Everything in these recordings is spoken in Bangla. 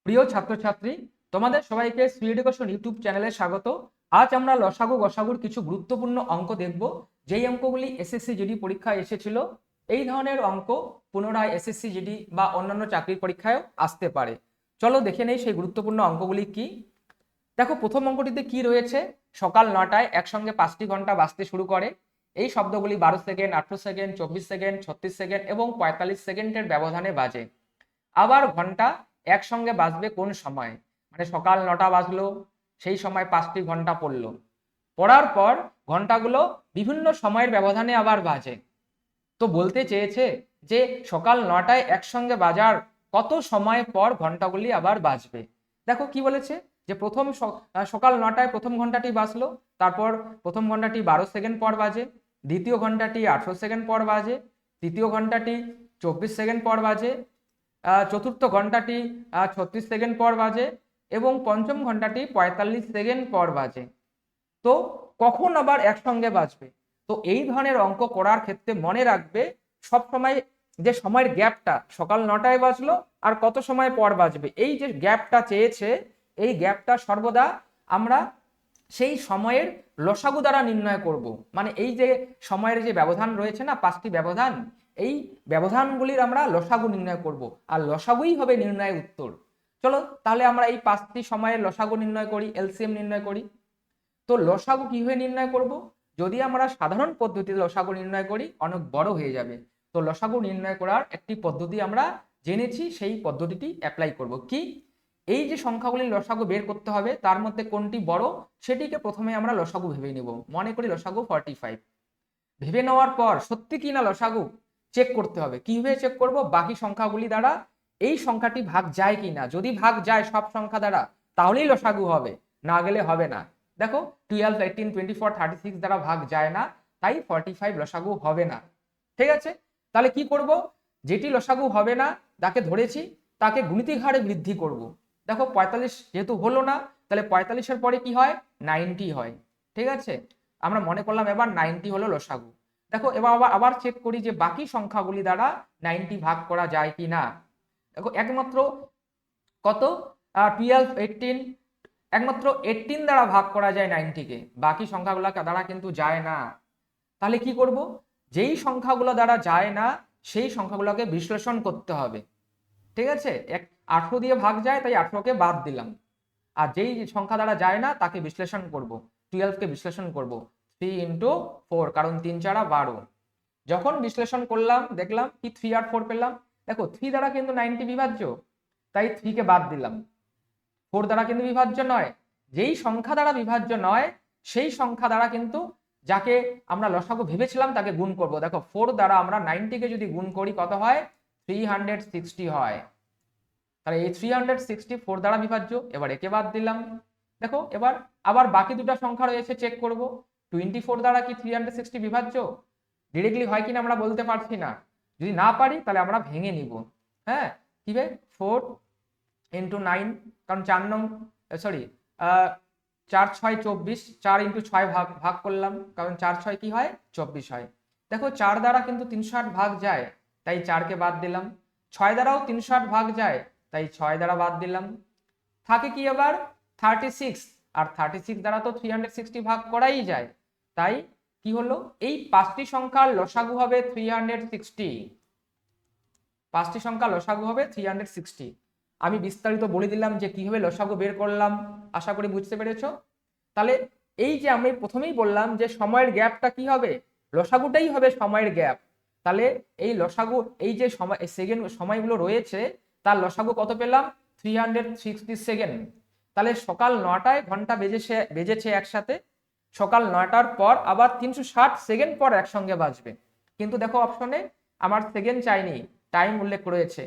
প্রিয় ছাত্রছাত্রী, তোমাদের সবাইকে স্পিড এডুকেশন ইউটিউব চ্যানেলে স্বাগত। আজ আমরা লসাগু গসাগুর কিছু গুরুত্বপূর্ণ অঙ্ক দেখব, যেই অঙ্কগুলি এসএসসি জিডি পরীক্ষায় এসেছিল। এই ধরনের অঙ্ক পুনরায় এসএসসি জিডি বা অন্যান্য চাকরির পরীক্ষায়ও আসতে পারে। চলো দেখে নেই সেই গুরুত্বপূর্ণ অঙ্কগুলি কি। দেখো, প্রথম অঙ্কটিতে কি রয়েছে? সকাল 9টায় একসঙ্গে 5টি ঘন্টা বাজতে শুরু করে। এই শব্দগুলি 12 সেকেন্ড, 18 সেকেন্ড, 24 সেকেন্ড, 36 সেকেন্ড এবং 45 সেকেন্ডের ব্যবধানে বাজে। আবার ঘন্টা একসঙ্গে বাজবে কোন সময়? মানে সকাল 9টা বাজলো, সেই সময় 5টি ঘন্টা পড়লো, পড়ার পর ঘন্টাগুলো বিভিন্ন সময়ের ব্যবধানে আবার বাজে। তো বলতে চেয়েছে যে সকাল 9টায় একসঙ্গে বাজার কত সময় পর ঘন্টাগুলি আবার বাজবে। দেখো কি বলেছে, যে সকাল 9টায় প্রথম ঘন্টাটি বাজলো, তারপর প্রথম ঘন্টাটি 12 সেকেন্ড পর বাজে, দ্বিতীয় ঘন্টাটি 18 সেকেন্ড পর বাজে, তৃতীয় ঘন্টাটি 24 সেকেন্ড পর বাজে, চতুর্থ ঘন্টাটি 36 সেকেন্ড পর বাজে এবং পঞ্চম ঘন্টাটি 45 সেকেন্ড পর বাজে। তো কখন আবার একসঙ্গে বাজবে? তো এই ধরনের অঙ্ক করার ক্ষেত্রে মনে রাখবে সব সময় যে সময়ের গ্যাপটা, সকাল 9টায় বাজলো আর কত সময় পর বাজবে, এই যে গ্যাপটা চেয়েছে, এই গ্যাপটা সর্বদা আমরা সেই সময়ের লসাগু দ্বারা নির্ণয় করব। মানে এই যে সময়ের যে ব্যবধান রয়েছে না, 5টি ব্যবধান, এই ব্যবধানগুলির আমরা লসাগু নির্ণয় করব, আর লসাগুই হবে নির্ণয়ের উত্তর। চলো তাহলে আমরা এই 5টি সময়ের লসাগু নির্ণয় করি, এলসিএম নির্ণয় করি। তো লসাগু কিভাবে নির্ণয় করব? যদি আমরা সাধারণ পদ্ধতিতে লসাগু নির্ণয় করি অনেক বড় হয়ে যাবে। তো লসাগু নির্ণয় করার একটি পদ্ধতি আমরা জেনেছি, সেই পদ্ধতিটি অ্যাপ্লাই করব। কি? এই যে সংখ্যাগুলির লসাগু বের করতে হবে, তার মধ্যে কোনটি বড় সেটিকে প্রথমে আমরা লসাগু ভেবে নেব। মনে করি লসাগু 45। ভেবে নেওয়ার পর সত্যি কি না লসাগু চেক করতে হবে। কিভাবে চেক করব? বাকি সংখ্যাগুলি দ্বারা এই সংখ্যাটি ভাগ যায় কিনা। যদি ভাগ যায় সব সংখ্যা দ্বারা, তাহলেই লসাগু হবে, না গেলে হবে না। দেখো 12, 18, 24, 36 দ্বারা ভাগ যায় না, তাই 45 লসাগু হবে না। ঠিক আছে, তাহলে কি করব? যেটি লসাগু হবে না তাকে ধরেছি, তাকে গুণিতিক হারে বৃদ্ধি করব। দেখো 45 যেহেতু হলো না, তাহলে 45-এর পরে কি হয়? 90 হয়। ঠিক আছে, আমরা মনে করলাম এবার 90 হলো লসাগু। দেখো এবার আবার চেক করি যে বাকি সংখ্যাগুলি দ্বারা 90 ভাগ করা যায় কি না। দেখো একমাত্র কত, 12, 18, একমাত্র 18 দ্বারা ভাগ করা যায় 90-কে, বাকি সংখ্যাগুলো দ্বারা কিন্তু যায় না। তাহলে কি করব? যেই সংখ্যাগুলো দ্বারা যায় না সেই সংখ্যাগুলোকে বিশ্লেষণ করতে হবে। ঠিক আছে, 18 দিয়ে ভাগ যায় তাই 18কে বাদ দিলাম, আর যেই সংখ্যা দ্বারা যায় না তাকে বিশ্লেষণ করব। 12কে বিশ্লেষণ করব 3 × 4, কারণ 3 × 4 = 12। যখন বিশ্লেষণ করলাম দেখলাম কি 3 আর 4 পেলাম। দেখো 3 দ্বারা কিন্তু 90 বিভাজ্য, তাই 3 কে বাদ দিলাম। 4 দ্বারা কিন্তু বিভাজ্য নয়। যেই সংখ্যা দ্বারা বিভাজ্য নয় সেই সংখ্যা দ্বারা কিন্তু, যাকে আমরা লসাগু ভেবেছিলাম, তাকে গুণ করব। দেখো 4 দ্বারা আমরা 90-কে যদি গুণ করি কত হয়? 360 হয়। তাহলে এই 364 দ্বারা বিভাজ্য, এবার একে বাদ দিলাম। দেখো এবার আবার বাকি দুটো সংখ্যা রয়েছে, চেক করব 24 দ্বারা কি 360 বিভাজ্য। ডিরেক্টলি হয় কিনা আমরা বলতে পারছি না, যদি না পারি তাহলে আমরা ভেঙে নিব। হ্যাঁ, কিভাবে? 4 × 9, কারণ 4 নং, সরি, 4 6 24, 4 × 6 ভাগ ভাগ করলাম, কারণ 4 6 কি হয়? 24 হয়। দেখো 4 দ্বারা কিন্তু 360 ভাগ যায়, তাই 4কে বাদ দিলাম। 6 দ্বারাও 360 ভাগ যায়, তাই 6 দ্বারা বাদ দিলাম। থাকে কি আবার? 36, আর 36 দ্বারা তো 360 ভাগ করাই যায়, তাই কি হলো? এই 5টি সংখ্যার লসাগু হবে 360। 5টি সংখ্যা লসাগু হবে 360। আমি বিস্তারিত বলে দিলাম যে কিভাবে লসাগু বের করলাম, আশা করি বুঝতে পেরেছো। তাহলে এই যে আমি প্রথমেই বললাম যে সময়ের গ্যাপটা কি হবে? লসাগুটাই হবে সময়ের গ্যাপ। তাহলে এই লসাগু, এই যে সময় সেকেন্ড সময়গুলো রয়েছে, তার লসাগু কত পেলাম? 360 সেকেন্ড। তাহলে সকাল 9টায় ঘন্টা বেজেছে একসাথে, সকাল 9টার পর আবার 360 সেকেন্ড পর একসঙ্গে বাজবে। কিন্তু দেখো অপশনে আমার সেকেন্ড চাইনি, টাইম উল্লেখ রয়েছে,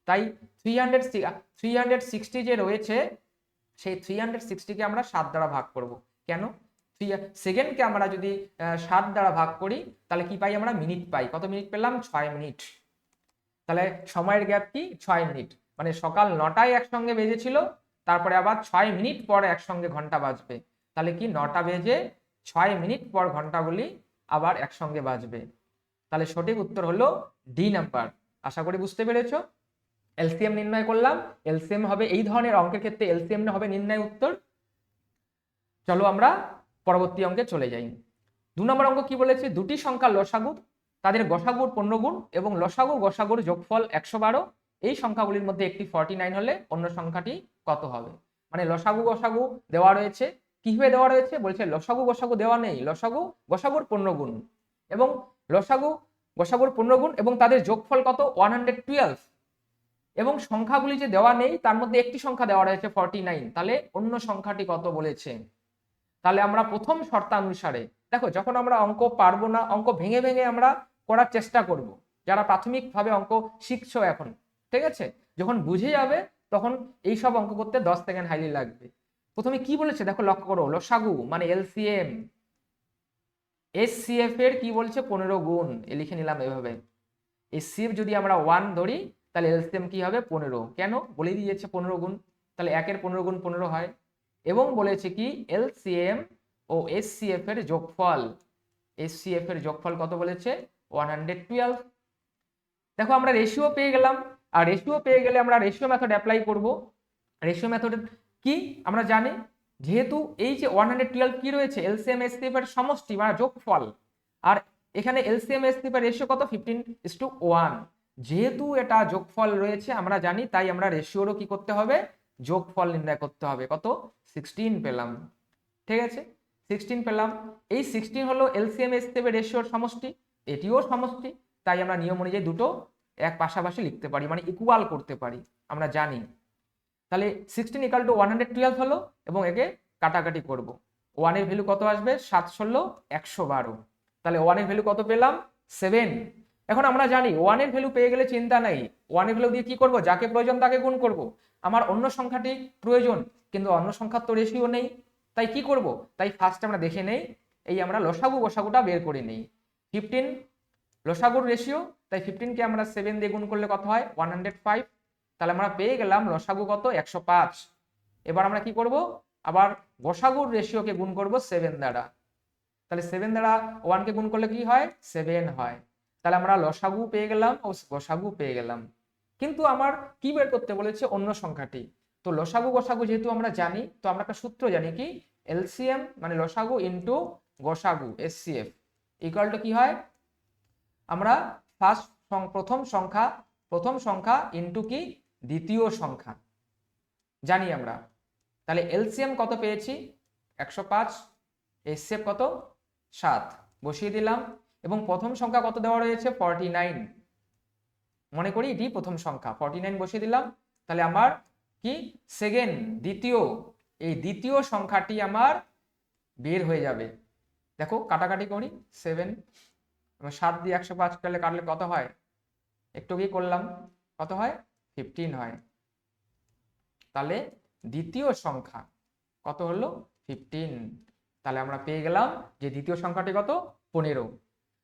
তাই 360 যে রয়েছে সেই 360-কে আমরা 7 দ্বারা ভাগ করব। কেন? সেকেন্ডকে আমরা যদি 7 দ্বারা ভাগ করি তাহলে কি পাই? আমরা মিনিট পাই। কত মিনিট পেলাম? 6 মিনিট। তাহলে সময়ের গ্যাপ কি? 6 মিনিট। মানে সকাল 9টায় একসঙ্গে বেজেছিল, তারপরে আবার 6 মিনিট পর একসঙ্গে ঘন্টা বাজবে। তাহলে কি 9টা বেজে 6 মিনিট পর ঘন্টাগুলি আবার একসঙ্গে বাজবে। তাহলে সঠিক উত্তর হলো ডি নাম্বার। আশা করি বুঝতে পেরেছো। এলসিএম নির্ণয় করলাম, এলসিএম হবে এই ধরনের অঙ্কের ক্ষেত্রে এলসিএম হবে নির্ণয় উত্তর। চলো আমরা পরবর্তী অঙ্কে চলে যাই। 2 নম্বর অঙ্ক কি বলেছে, দুটি সংখ্যার লসাগু তাদের গসাগুর 15 গুণ এবং লসাগু গসাগুর যোগফল 112, এই সংখ্যাগুলির মধ্যে একটি 49 হলে অন্য সংখ্যাটি কত হবে। মানে লসাগু গসাগু দেওয়া রয়েছে, কিভাবে দেওয়া রয়েছে বলছে লসাগু গসাগু দেওয়া নেই, লসাগু গসাগুর 15 গুণ এবং লসাগু গসাগুর 15 গুণ এবং তাদের যোগফল কত 112, এবং সংখ্যাগুলি যে দেওয়া নেই তার মধ্যে একটি সংখ্যা দেওয়া রয়েছে 49, তাহলে অন্য সংখ্যাটি কত বলেছে। তাহলে আমরা প্রথম শর্তানুসারে দেখো, যখন আমরা অঙ্ক পারবো না অঙ্ক ভেঙে ভেঙে আমরা করার চেষ্টা করব, যারা প্রাথমিকভাবে অঙ্ক শিখছো এখন, ঠিক আছে, যখন বুঝে যাবে তখন এই সব অঙ্ক করতে 10 সেকেন্ড হাইলি লাগবে। প্রথমে কি বলেছে দেখো, লক্ষ্য করো, লসাগু মানে এলসিএম, এসসিএফ এর কি বলছে 15 গুণ, লিখে নিলাম এভাবে। এসসিএফ যদি আমরা 1 ধরি তাহলে এলসিএম কি হবে 15, কেন বলে দিয়েছে 15 গুণ, তাহলে 1 এর 15 গুণ 15 হয়। এবং বলেছে কি এলসিএম ও এসসিএফ এর যোগফল, এসসিএফ এর যোগফল কত বলেছে 112। দেখো আমরা রেশিও পেয়ে গেলাম, আর রেশিও পেয়ে গেলে আমরা রেশিও মেথড অ্যাপ্লাই করব। রেশিও মেথড কি আমরা জানি, যেহেতু এই যে 112 কি রয়েছে এলসিএম এসসিএফ এর সমষ্টি মানে যোগফল, আর এখানে এলসিএম এসসিএফ এর রেশিও কত 15:1, যেহেতু এটা যোগফল রয়েছে আমরা জানি, তাই আমরা রেশিওরও কি করতে হবে যোগফল নির্ণয় করতে হবে। কত 16 পেলাম, ঠিক আছে 16 পেলাম। এই 16 হলো এলসিএম এসসিএফ এর রেশিওর সমষ্টি, এটিও সমষ্টি, তাই আমরা নিয়ম অনুযায়ী দুটো এক পাশাপাশি লিখতে পারি, মানে ইকুয়াল করতে পারি আমরা জানি। তাহলে 16 = 112 হলো এবং একে কাটাকাটি করব। 1 এর ভ্যালু কত আসবে 7 ষোলো 112, তাহলে 1 এর ভ্যালু কত পেলাম 7। এখন আমরা জানি 1 এর ভ্যালু পেয়ে গেলে চিন্তা নাই, 1 এর ভ্যালু দিয়ে কি করব, যাকে প্রয়োজন তাকে গুণ করব। আমার অন্য সংখ্যাটি প্রয়োজন কিন্তু অন্য সংখ্যার তো রেশিও নেই, তাই কি করব, তাই ফার্স্ট আমরা দেখে নেই, এই আমরা লসাগু গসাগুটা বের করে নেই। 15 লসাগুর রেশিও, তাই 15 কে আমরা 7 দিয়ে গুণ করলে কত হয় 105, তাহলে আমরা পেয়ে গেলাম লসাগু কত 105। এবার আমরা কি করব, আবার গসাগুর রেশিওকে গুণ করব 7 দ্বারা, তাহলে 7 দ্বারা 1 কে গুণ করলে কি হয় 7 হয়। তাহলে আমরা লসাগু পেয়ে গেলাম ও গসাগু পেয়ে গেলাম, কিন্তু আমার কি বের করতে বলেছে অন্য সংখ্যাটি। তো লসাগু গসাগু যেহেতু আমরা জানি, তো আমরা একটা সূত্র জানি কি এলসিএম মানে লসাগু ইনটু গসাগু এসসিএফ ইকুয়াল টু কি হয়, আমরা প্রথম সংখ্যা ইনটু কি দ্বিতীয় সংখ্যা জানি আমরা। তাহলে এলসিএম কত পেয়েছি 105, এসসিএফ কত 7 বসিয়ে দিলাম, এবং প্রথম সংখ্যা কত দেওয়া রয়েছে 49, মনে করি এটি প্রথম সংখ্যা 49 বসিয়ে দিলাম। তাহলে আমার কি সেকেন্ড দ্বিতীয়, এই দ্বিতীয় সংখ্যাটি আমার বের হয়ে যাবে। দেখো কাটাকাটি করি 7 7 দিয়ে 105 কাটলে কত হয়, একটু কি করলাম কত হয় 15 হয়। তাহলে দ্বিতীয় সংখ্যা কত হলো 15, তাহলে আমরা পেয়ে গেলাম যে দ্বিতীয় সংখ্যাটি কত 15।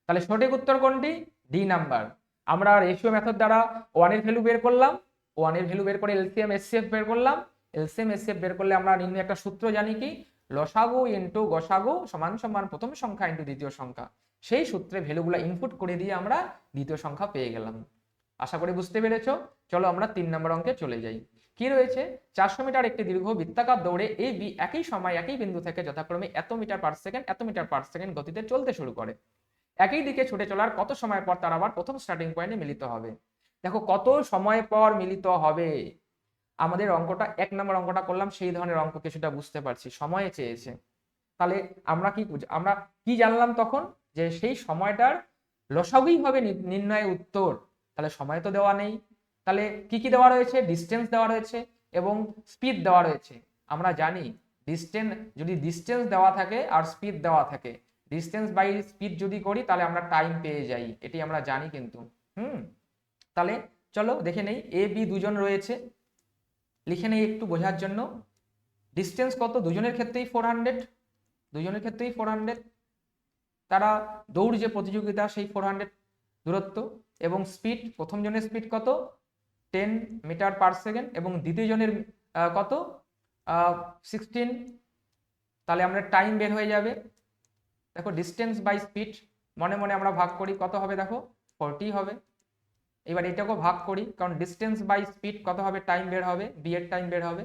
তাহলে সঠিক উত্তর কোনটি ডি নাম্বার। আমরা রেশিও মেথড দ্বারা 1 এর ভ্যালু বের করলাম, 1 এর ভ্যালু বের করে এলসিএম এসসিএফ বের করলাম, এলসিএম এসসিএফ বের করলে আমরা নিম্ন একটা সূত্র জানি কি লসাগু ইনটু গসাগু সমান সমান প্রথম সংখ্যা ইনটু দ্বিতীয় সংখ্যা, সেই সূত্রে ভ্যালুগুলো ইনপুট করে দিয়ে আমরা দ্বিতীয় সংখ্যা পেয়ে গেলাম। আশা করি বুঝতে পেরেছো। চলো আমরা 3 নম্বর অঙ্কে চলে যাই। কি রয়েছে 400 মিটার একটি দীর্ঘ বৃত্তাকার দৌড়ে এ বি একই সময় একই বিন্দু থেকে যথাক্রমে এত মিটার পার সেকেন্ড এত মিটার পার সেকেন্ড গতিতে চলতে শুরু করে, একই দিকে ছুটে চলার কত সময় পর তারা আবার প্রথম স্টার্টিং পয়েন্টে মিলিত হবে। দেখো কত সময় পর মিলিত হবে, আমাদের অঙ্কটা 1 নম্বর অঙ্কটা করলাম সেই ধরনের অঙ্ক কিছুটা বুঝতে পারছি, সময়ে চেয়েছে। তাহলে আমরা কি জানলাম তখন, যে সেই সময়টার লসাগুই হবে নির্ণয় উত্তর। তাহলে সময় তো দেওয়া নেই, তাহলে কি কি দেওয়া রয়েছে ডিসটেন্স দেওয়া রয়েছে এবং স্পিড দেওয়া রয়েছে। আমরা জানি যদি ডিসটেন্স দেওয়া থাকে আর স্পিড দেওয়া থাকে, ডিসটেন্স বাই স্পিড যদি করি তাহলে আমরা টাইম পেয়ে যাই, এটি আমরা জানি কিন্তু। তাহলে চলো দেখে নেই, এ বি দুজন রয়েছে, লিখে নেই একটু বোঝার জন্য। ডিসটেন্স কত দুজনের ক্ষেত্রেই 400, দুজনের ক্ষেত্রেই 400, তারা দৌড় যে প্রতিযোগিতা সেই 400 দূরত্ব, এবং স্পিড প্রথম জনের স্পিড কত 10 মিটার পার সেকেন্ড এবং দ্বিতীয় জনের কত 16, তাহলে আমরা টাইম বের হয়ে যাবে। দেখো ডিসটেন্স বাই স্পিড মনে মনে আমরা ভাগ করি কত হবে, দেখো 40 হবে, এবার এটাকেও ভাগ করি, কারণ ডিস্টেন্স বাই স্পিড কত হবে, টাইম বের হবে, বি এর টাইম বের হবে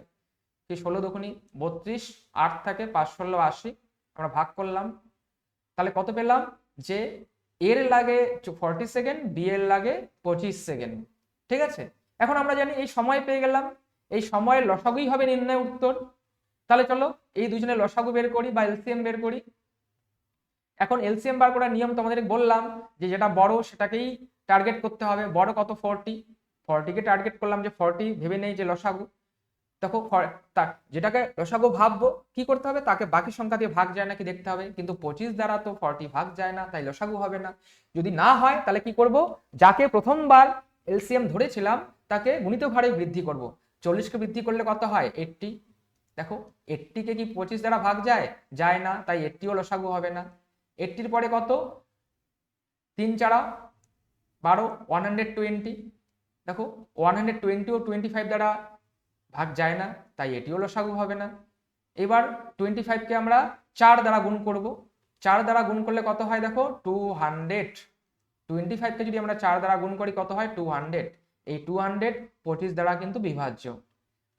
কি 16 দুগুনি 32, 8 থাকে 5 16 80, আমরা ভাগ করলাম, তাহলে কত পেলাম যে এর লাগে 40 সেকেন্ড, বি এর লাগে 25 সেকেন্ড। ঠিক আছে, এখন আমরা জানি এই সময় পেয়ে গেলাম, এই সময়ের লসাগুই হবে নির্ণয় উত্তর। তাহলে চলো এই দুজনের লসাগু বের করি বা এলসিএম বের করি। এখন এলসিএম বার করার নিয়ম তোমাদের বললাম যে যেটা বড় সেটাকেই টার্গেট করতে হবে। বড় কত 40, 40 কে টার্গেট করলাম যে 40 ভেবে নেই যে লসাগু। দেখো যেটাকে লসাগু ভাববো কি করতে হবে, তাকে বাকি সংখ্যা দিয়ে ভাগ যায় নাকি দেখতে হবে, কিন্তু 25 দ্বারা তো 40 ভাগ যায় না, তাই লসাগু হবে না। যদি না হয় তাহলে কি করব, যাকে প্রথমবার এলসিএম ধরেছিলাম তাকে গুণিত ঘরে বৃদ্ধি করব। 40 কে বৃদ্ধি করলে কত হয় 80। দেখো 80 কে কি 25 দ্বারা ভাগ যায়, যায় না, তাই 80ও লসাগু হবে না। 80 পরে কত 3 4 12, 120। দেখো 120 ও 25 দ্বারা ভাগ যায় না, তাই এটিও লসাগু হবে না। এবার 25 কে আমরা 4 দ্বারা গুণ করব, 4 দ্বারা গুণ করলে কত হয় দেখো 200। 25 কে যদি আমরা 4 দ্বারা গুণ করি কত হয় 200, এই 200 25 দ্বারা কিন্তু বিভাজ্য।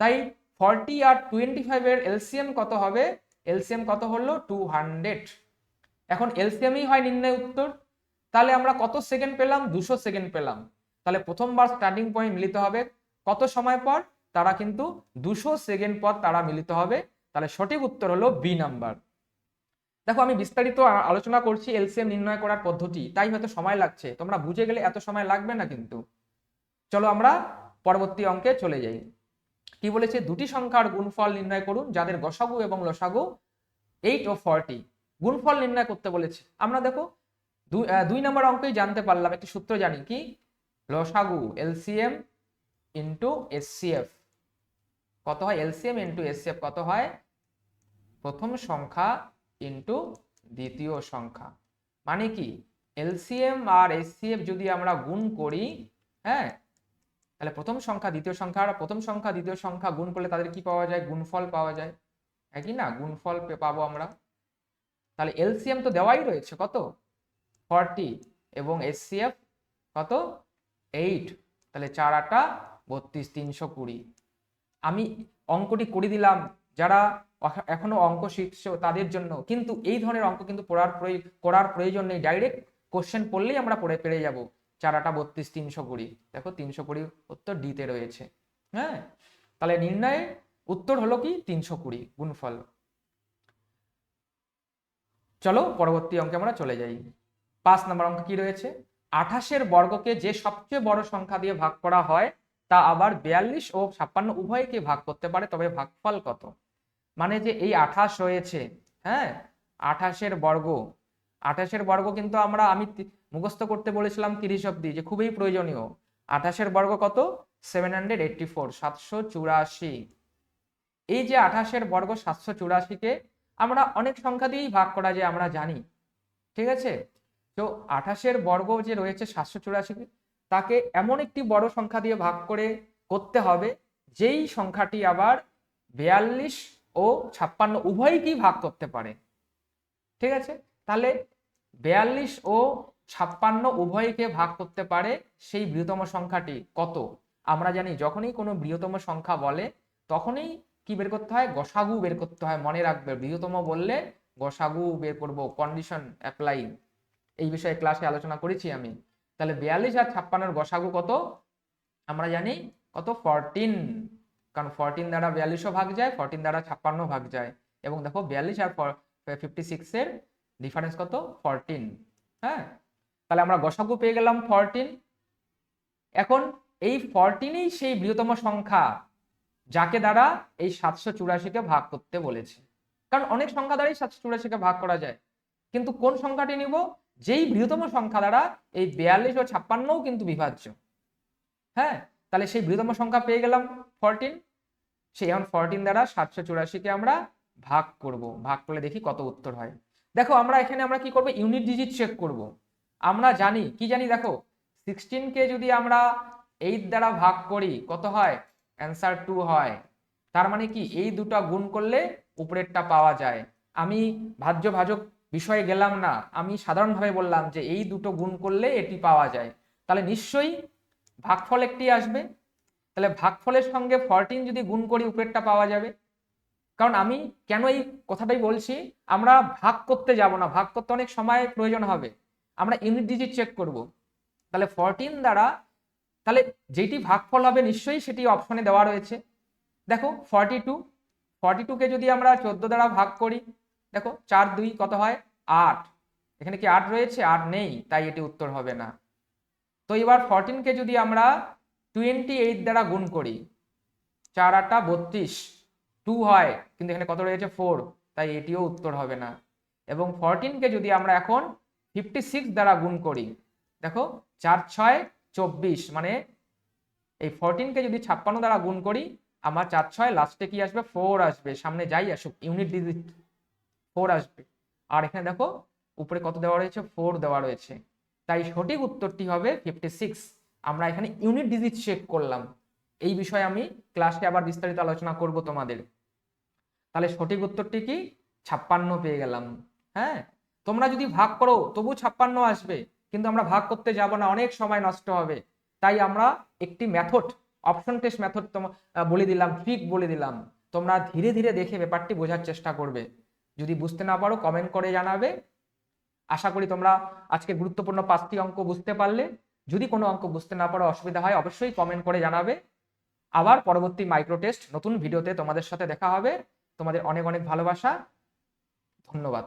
তাই 40 আর 25 এর এলসিএম কত হবে, এলসিএম কত হলো 200। এখন এলসিএমই হয় নির্ণয় উত্তর। তাহলে আমরা কত সেকেন্ড পেলাম, 200 সেকেন্ড পেলাম। তাহলে প্রথমবার স্টার্টিং পয়েন্ট মিলিত হবে কত সময় পর, তারা কিন্তু 200 সেকেন্ড পর তারা মিলিত হবে। তাহলে সঠিক উত্তর হলো বি নাম্বার। দেখো আমি বিস্তারিত আলোচনা করছি এলসিএম নির্ণয় করার পদ্ধতি, তাই হয়তো সময় লাগছে, তোমরা বুঝে গেলে এত সময় লাগবে না কিন্তু। চলো আমরা পরবর্তী অঙ্কে চলে যাই। কি বলেছে, দুটি সংখ্যার গুণফল নির্ণয় করুন যাদের গসাগু এবং লসাগু 8 ও 40। গুণফল নির্ণয় করতে বলেছে। আমরা দেখো 2 নম্বর অঙ্কেই জানতে পারলাম, একটি সূত্র জানি কি, লসাগু এলসিএম ইন্টু এসসিএফ কত হয়, এলসিএম ইন্টু এসসিএফ কত হয়, প্রথম সংখ্যা ইন্টু দ্বিতীয় সংখ্যা। মানে কি, এলসিএম আর এসসিএফ যদি আমরা গুণ করি, হ্যাঁ, তাহলে প্রথম সংখ্যা দ্বিতীয় সংখ্যা, আর প্রথম সংখ্যা দ্বিতীয় সংখ্যা গুণ করলে তাদের কি পাওয়া যায়, গুণফল পাওয়া যায়, একই না, গুণফল পাবো আমরা। তাহলে এলসিএম তো দেওয়াই রয়েছে কত 40 এবং এসসিএফ কত 8, তাহলে 4 8 32, 320। আমি অঙ্কটি করে দিলাম যারা এখনো অঙ্ক শিখছো তাদের জন্য, কিন্তু এই ধরনের অঙ্ক কিন্তু করার প্রয়োজন নেই, ডাইরেক্ট কোশ্চেন পড়লেই আমরা পড়ে পেরে যাব। 4 8 32, 320, দেখো 320 উত্তর ডিতে রয়েছে। হ্যাঁ, তাহলে নির্ণয়ে উত্তর হলো কি 320 গুণফল। চলো পরবর্তী অঙ্কে আমরা চলে যাই। 5 নম্বর অঙ্ক কি রয়েছে, 28 বর্গকে যে সবচেয়ে বড় সংখ্যা দিয়ে ভাগ করা হয় তা আবার 42 ও 56 উভয়কে ভাগ করতে পারে, তবে ভাগফল কত। মানে যে এই 28 রয়েছে, হ্যাঁ, 28 বর্গ, 28 বর্গ কিন্তু আমি মুখস্থ করতে বলেছিলাম 30 অব্দি, যে খুবই প্রয়োজনীয়। 28 বর্গ কত 784, 784। এই যে 28 বর্গ 784 কে আমরা অনেক সংখ্যা দিয়েই ভাগ করা যায়, আমরা জানি। ঠিক আছে, তো 28 বর্গ যে রয়েছে 784, তাকে এমন একটি বড় সংখ্যা দিয়ে ভাগ করে করতে হবে যেই সংখ্যাটি আবার 42 ও 56 উভয়কেই ভাগ করতে পারে। ঠিক আছে, তাহলে 42 ও 56 উভয়কে ভাগ করতে পারে সেই বৃহত্তম সংখ্যাটি কত। আমরা জানি যখনই কোনো বৃহত্তম সংখ্যা বলে তখনই কি বের করতে হয়, গসাগু বের করতে হয়। মনে রাখবে, বৃহত্তম বললে গসাগু বের করব, কন্ডিশন অ্যাপ্লাই। এই বিষয়ে ক্লাসে আলোচনা করেছি আমি। তাহলে 42 আর 56 গসাগু কত, আমরা জানি কত 14, কারণ 14 দ্বারা 42ও ভাগ যায়, 14 দ্বারা 56 ভাগ যায়। এবং দেখো 42 আর 56 এর ডিফারেন্স কত 14। হ্যাঁ, তাহলে আমরা গসাগু পেয়ে গেলাম 14। এখন এই 14ই সেই বৃহত্তম সংখ্যা যাকে দ্বারা এই 784কে ভাগ করতে বলেছে। কারণ অনেক সংখ্যা দ্বারাই 784কে ভাগ করা যায়, কিন্তু কোন সংখ্যাটি নিব, যেই বৃহত্তম সংখ্যা দ্বারা এই 42 ও 56ও কিন্তু বিভাজ্য। হ্যাঁ, তাহলে সেই বৃহত্তম সংখ্যা পেয়ে গেলাম 14। সেই এখন 14 দ্বারা 784কে আমরা ভাগ করব, ভাগ করলে দেখি কত উত্তর হয়। দেখো আমরা এখানে কি করব, ইউনিট ডিজিট চেক করব। আমরা জানি কি জানি, দেখো 16 কে যদি আমরা 8 দ্বারা ভাগ করি কত হয়, অ্যান্সার 2 হয়। তার মানে কি এই দুটো গুণ করলে উপরেরটা পাওয়া যায়। আমি ভাজ্য ভাজক বিষয়ে গেলাম না, আমি সাধারণভাবে বললাম যে এই দুটো গুণ করলে এটি পাওয়া যায়। তাহলে নিশ্চয়ই ভাগফল একটি আসবে, তাহলে ভাগফলের সঙ্গে 14 যদি গুণ করি উপরেরটা পাওয়া যাবে। কারণ আমি কেন এই কথাটাই বলছি, আমরা ভাগ করতে যাব না, ভাগ করতে অনেক সময় প্রয়োজন হবে, আমরা ইউনিট ডিজিট চেক করব। তাহলে 14 দ্বারা, তাহলে যেটি ভাগফল হবে নিশ্চয়ই সেটি অপশনে দেওয়া রয়েছে। দেখো 42 কে যদি আমরা 14 দ্বারা ভাগ করি, দেখো 4 2 কত হয় 8, এখানে কি 8 রয়েছে? 8 নেই, তাই এটি উত্তর হবে না। তো এবার 14 কে যদি আমরা 28 দ্বারা গুণ করি, 4 8 32, 2 হয়, কিন্তু এখানে কত রয়েছে 4, তাই এটিও উত্তর হবে না। এবং 14 কে যদি আমরা এখন 56 দ্বারা গুণ করি, দেখো 4 6 24, মানে এই 14 কে যদি 56 দ্বারা গুণ করি, আমার 4 6 লাস্টে কি আসবে 4 আসবে, সামনে যাই আসুক ইউনিট ডিজিট 4 আসবে। আর এখানে দেখো উপরে কত দেওয়া রয়েছে 4 দেওয়া রয়েছে, তাই সঠিক উত্তরটি হবে 56। আমরা এখানে ইউনিট ডিজিট চেক করলাম। এই বিষয়ে আমি ক্লাসে আবার বিস্তারিত আলোচনা করব তোমাদের। তাহলে সঠিক উত্তরটি কি 56 পেয়ে গেলাম। হ্যাঁ, তোমরা যদি ভাগ করো তবু 56 আসবে, কিন্তু আমরা ভাগ করতে যাব না, অনেক সময় নষ্ট হবে। তাই আমরা একটি মেথড, অপশন টেস্ট মেথড বলে দিলাম, ট্রিক বলে দিলাম। তোমরা ধীরে ধীরে দেখে ব্যাপারটি বোঝার চেষ্টা করবে। যদি বুঝতে না পারো কমেন্ট করে জানাবে। আশা করি তোমরা আজকে গুরুত্বপূর্ণ 5টি অঙ্ক বুঝতে পারলে। যদি কোনো অঙ্ক বুঝতে না পারো, অসুবিধা হয়, অবশ্যই কমেন্ট করে জানাবে। আবার পরবর্তী মাইক্রো টেস্ট নতুন ভিডিওতে তোমাদের সাথে দেখা হবে। তোমাদের অনেক অনেক ভালোবাসা, ধন্যবাদ।